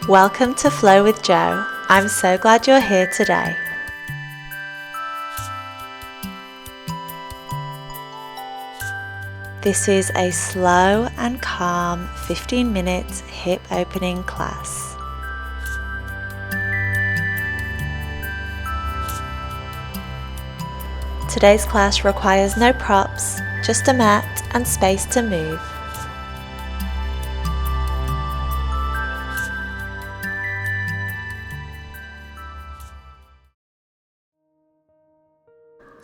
Welcome to Flow with Jo. I'm so glad you're here today. This is a slow and calm 15-minute hip opening class. Today's class requires no props, just a mat and space to move.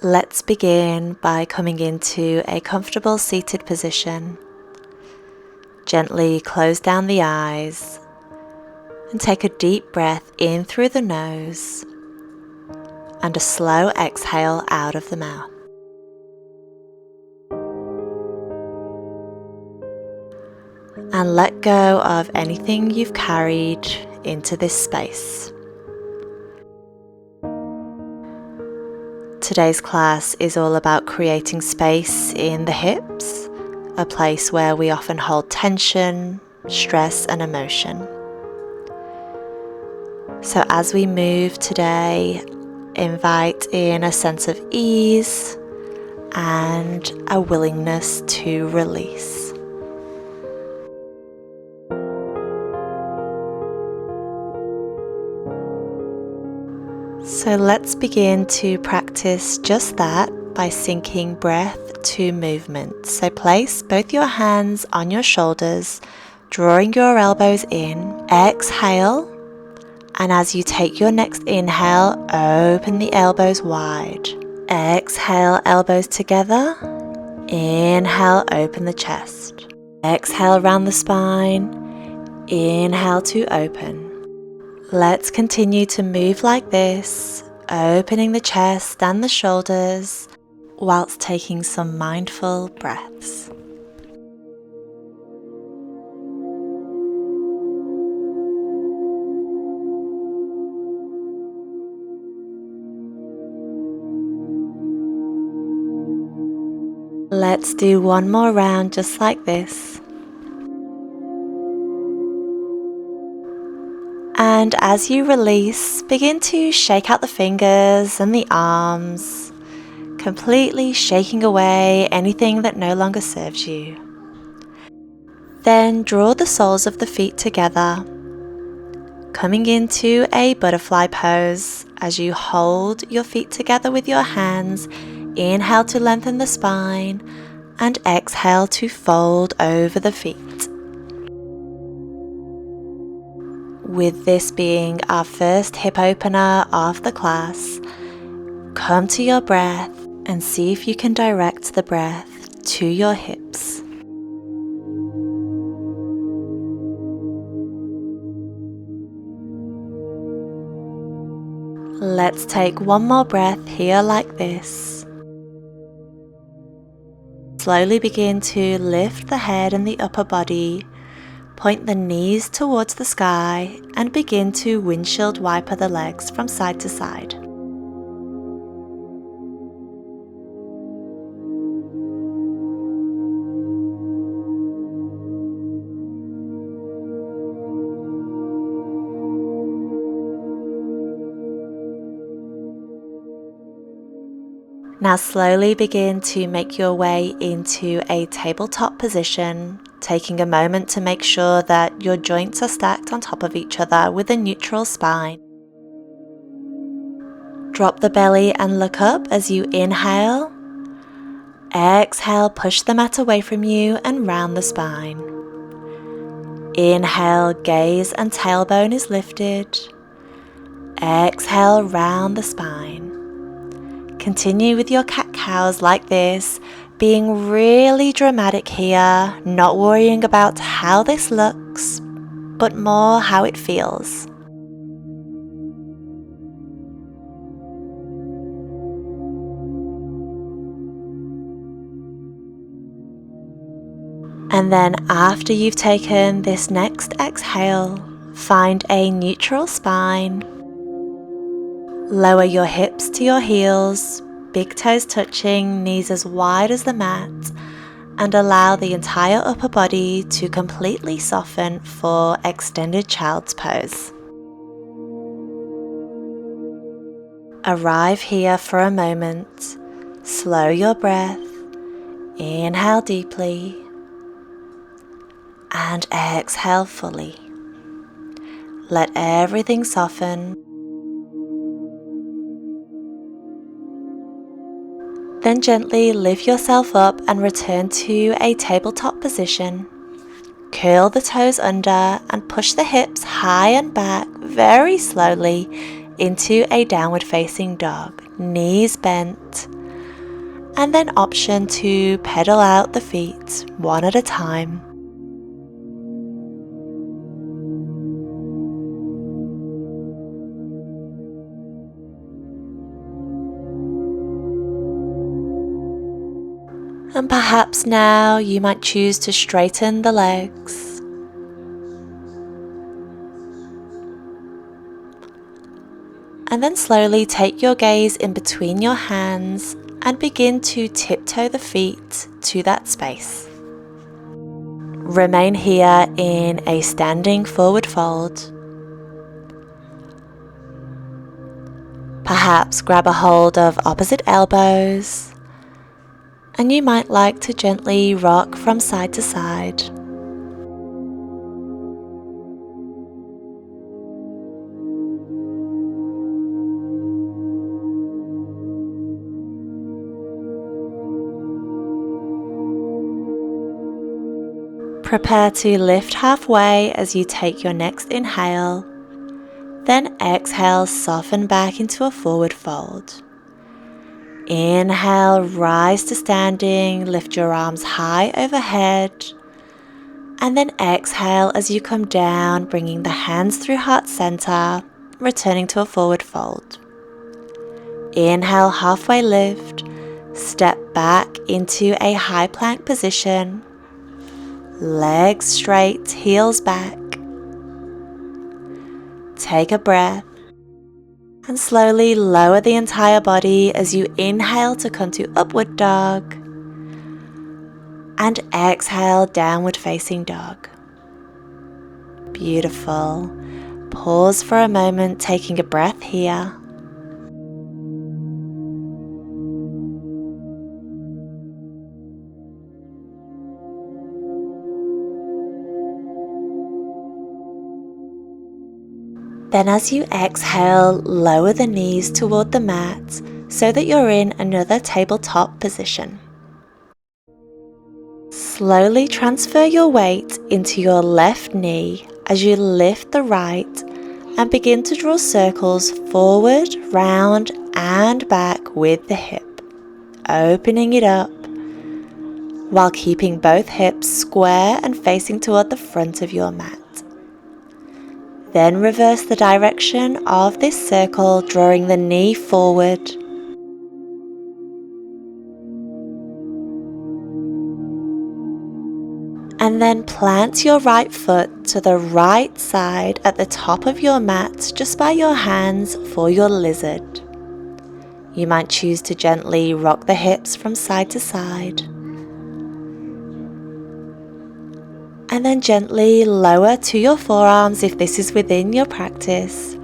Let's begin by coming into a comfortable seated position. Gently close down the eyes and take a deep breath in through the nose and a slow exhale out of the mouth. And let go of anything you've carried into this space. Today's class is all about creating space in the hips, a place where we often hold tension, stress, and emotion. So as we move today, invite in a sense of ease and a willingness to release. So let's begin to practice just that by syncing breath to movement. So place both your hands on your shoulders, drawing your elbows in. Exhale, and as you take your next inhale, open the elbows wide. Exhale, elbows together. Inhale, open the chest. Exhale, round the spine. Inhale to open. Let's continue to move like this, opening the chest and the shoulders whilst taking some mindful breaths. Let's do one more round just like this. And as you release, begin to shake out the fingers and the arms, completely shaking away anything that no longer serves you. Then draw the soles of the feet together, coming into a butterfly pose as you hold your feet together with your hands. Inhale to lengthen the spine and exhale to fold over the feet. With this being our first hip opener of the class, come to your breath and see if you can direct the breath to your hips. Let's take one more breath here like this. Slowly begin to lift the head and the upper body. Point the knees towards the sky and begin to windshield wiper the legs from side to side. Now slowly begin to make your way into a tabletop position, taking a moment to make sure that your joints are stacked on top of each other with a neutral spine. Drop the belly and look up as you inhale. Exhale, push the mat away from you and round the spine. Inhale, gaze and tailbone is lifted. Exhale, round the spine. Continue with your cat-cows like this, being really dramatic here, not worrying about how this looks, but more how it feels. And then after you've taken this next exhale, find a neutral spine. Lower your hips to your heels, big toes touching, knees as wide as the mat, and allow the entire upper body to completely soften for extended child's pose. Arrive here for a moment. Slow your breath. Inhale deeply and exhale fully. Let everything soften. Then gently lift yourself up and return to a tabletop position. Curl the toes under and push the hips high and back very slowly into a downward facing dog, knees bent, and then option to pedal out the feet one at a time. And perhaps now you might choose to straighten the legs. And then slowly take your gaze in between your hands and begin to tiptoe the feet to that space. Remain here in a standing forward fold. Perhaps grab a hold of opposite elbows, and you might like to gently rock from side to side. Prepare to lift halfway as you take your next inhale, then exhale, soften back into a forward fold. Inhale, rise to standing, lift your arms high overhead, and then exhale as you come down, bringing the hands through heart center, returning to a forward fold. Inhale, halfway lift, step back into a high plank position. Legs straight, heels back. Take a breath and slowly lower the entire body as you inhale to come to upward dog and exhale, downward facing dog. Beautiful. Pause for a moment, taking a breath here. Then as you exhale, lower the knees toward the mat so that you're in another tabletop position. Slowly transfer your weight into your left knee as you lift the right and begin to draw circles forward, round and back with the hip, opening it up while keeping both hips square and facing toward the front of your mat. Then reverse the direction of this circle, drawing the knee forward. And then plant your right foot to the right side at the top of your mat, just by your hands for your lizard. You might choose to gently rock the hips from side to side. And then gently lower to your forearms if this is within your practice,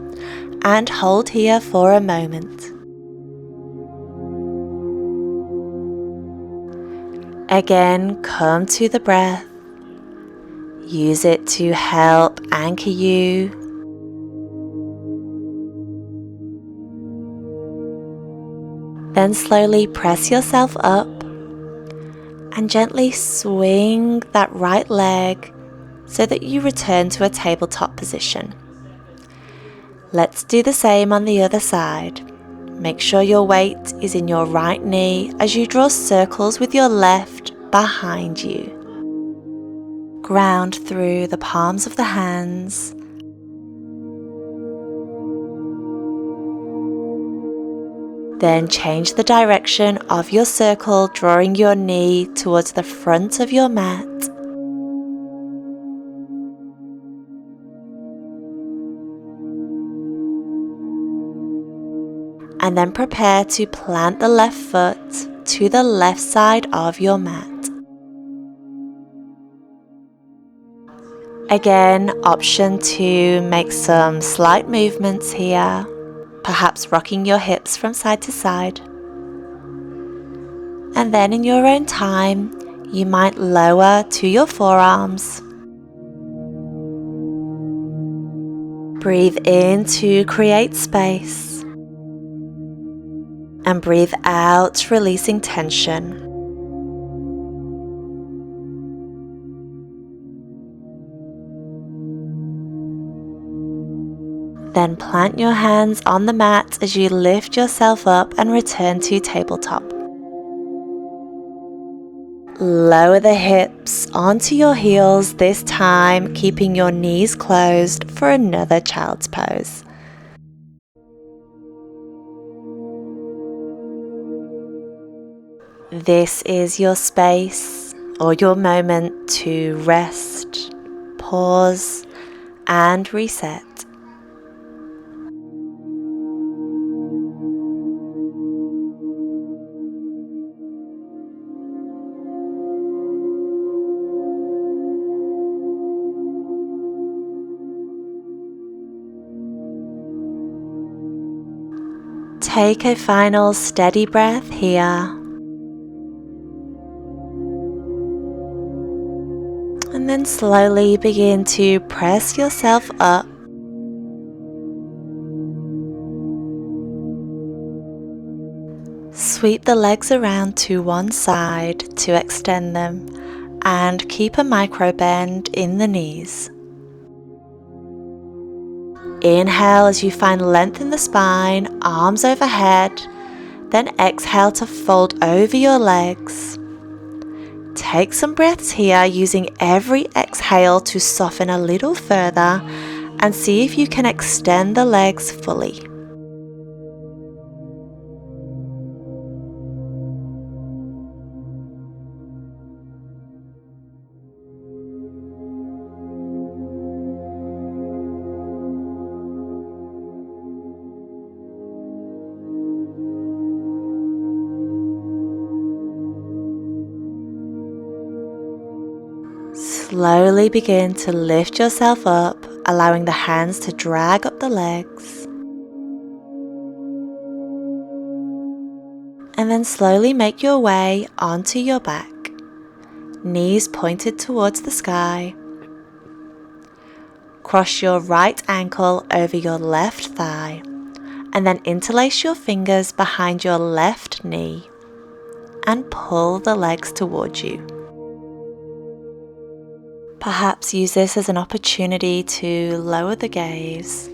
and hold here for a moment. Again, come to the breath. Use it to help anchor you. Then slowly press yourself up and gently swing that right leg so that you return to a tabletop position. Let's do the same on the other side. Make sure your weight is in your right knee as you draw circles with your left behind you. Ground through the palms of the hands. Then change the direction of your circle, drawing your knee towards the front of your mat. And then prepare to plant the left foot to the left side of your mat. Again, option to make some slight movements here, perhaps rocking your hips from side to side. And then in your own time, you might lower to your forearms. Breathe in to create space. And breathe out, releasing tension. Then plant your hands on the mat as you lift yourself up and return to tabletop. Lower the hips onto your heels, this time keeping your knees closed for another child's pose. This is your space or your moment to rest, pause, and reset. Take a final steady breath here. And then slowly begin to press yourself up. Sweep the legs around to one side to extend them and keep a micro bend in the knees. Inhale as you find length in the spine, arms overhead. Then exhale to fold over your legs. Take some breaths here, using every exhale to soften a little further and see if you can extend the legs fully. Slowly begin to lift yourself up, allowing the hands to drag up the legs. And then slowly make your way onto your back, knees pointed towards the sky. Cross your right ankle over your left thigh, and then interlace your fingers behind your left knee and pull the legs towards you. Perhaps use this as an opportunity to lower the gaze.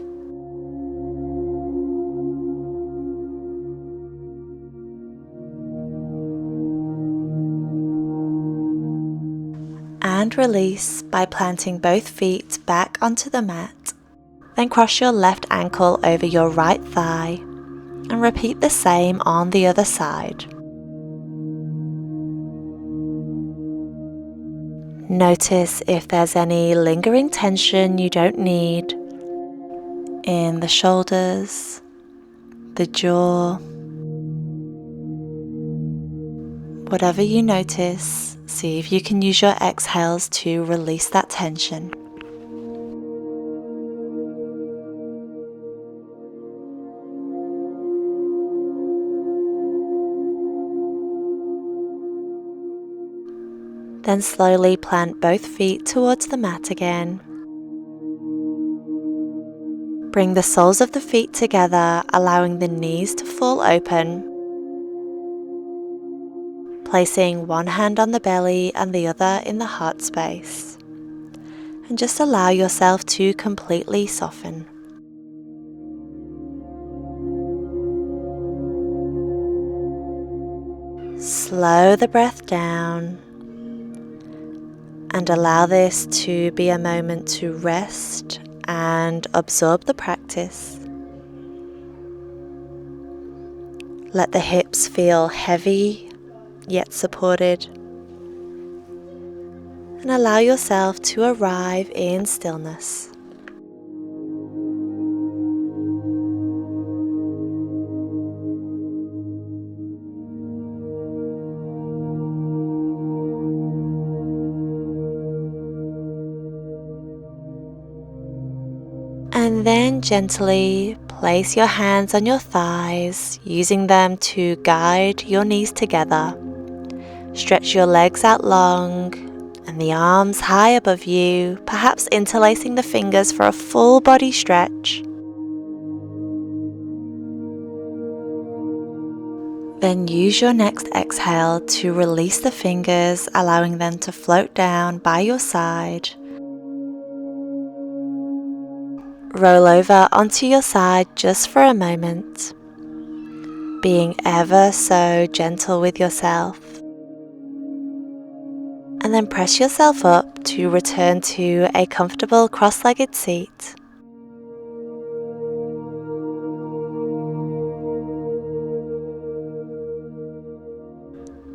And release by planting both feet back onto the mat. Then cross your left ankle over your right thigh and repeat the same on the other side. Notice if there's any lingering tension you don't need in the shoulders, the jaw. Whatever you notice, see if you can use your exhales to release that tension. Then slowly plant both feet towards the mat again. Bring the soles of the feet together, allowing the knees to fall open. Placing one hand on the belly and the other in the heart space. And just allow yourself to completely soften. Slow the breath down. And allow this to be a moment to rest and absorb the practice. Let the hips feel heavy yet supported. And allow yourself to arrive in stillness. And then gently place your hands on your thighs, using them to guide your knees together. Stretch your legs out long and the arms high above you, perhaps interlacing the fingers for a full body stretch. Then use your next exhale to release the fingers, allowing them to float down by your side. Roll over onto your side just for a moment, being ever so gentle with yourself. And then press yourself up to return to a comfortable cross-legged seat.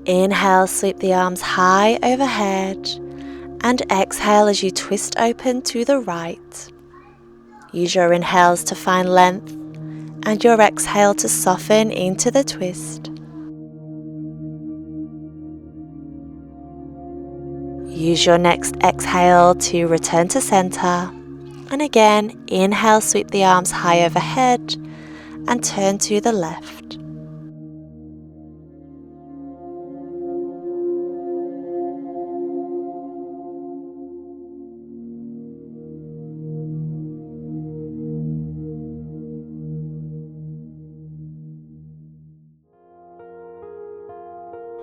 Inhale, sweep the arms high overhead, and exhale as you twist open to the right. Use your inhales to find length and your exhale to soften into the twist. Use your next exhale to return to center, and again inhale, sweep the arms high overhead and turn to the left.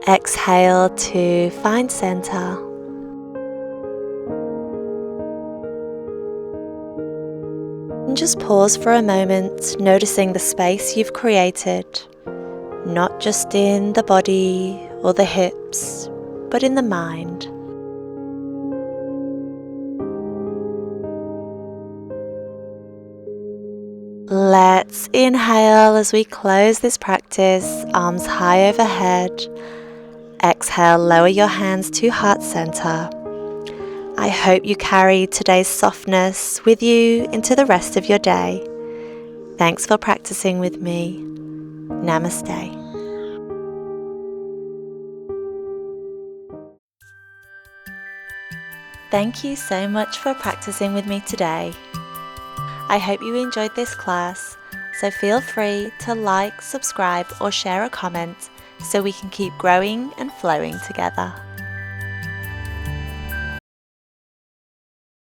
Exhale to find center. And just pause for a moment, noticing the space you've created, not just in the body or the hips, but in the mind. Let's inhale as we close this practice, arms high overhead. Exhale, lower your hands to heart center. I hope you carry today's softness with you into the rest of your day. Thanks for practicing with me. Namaste. Thank you so much for practicing with me today. I hope you enjoyed this class, so feel free to like, subscribe, or share a comment so we can keep growing and flowing together.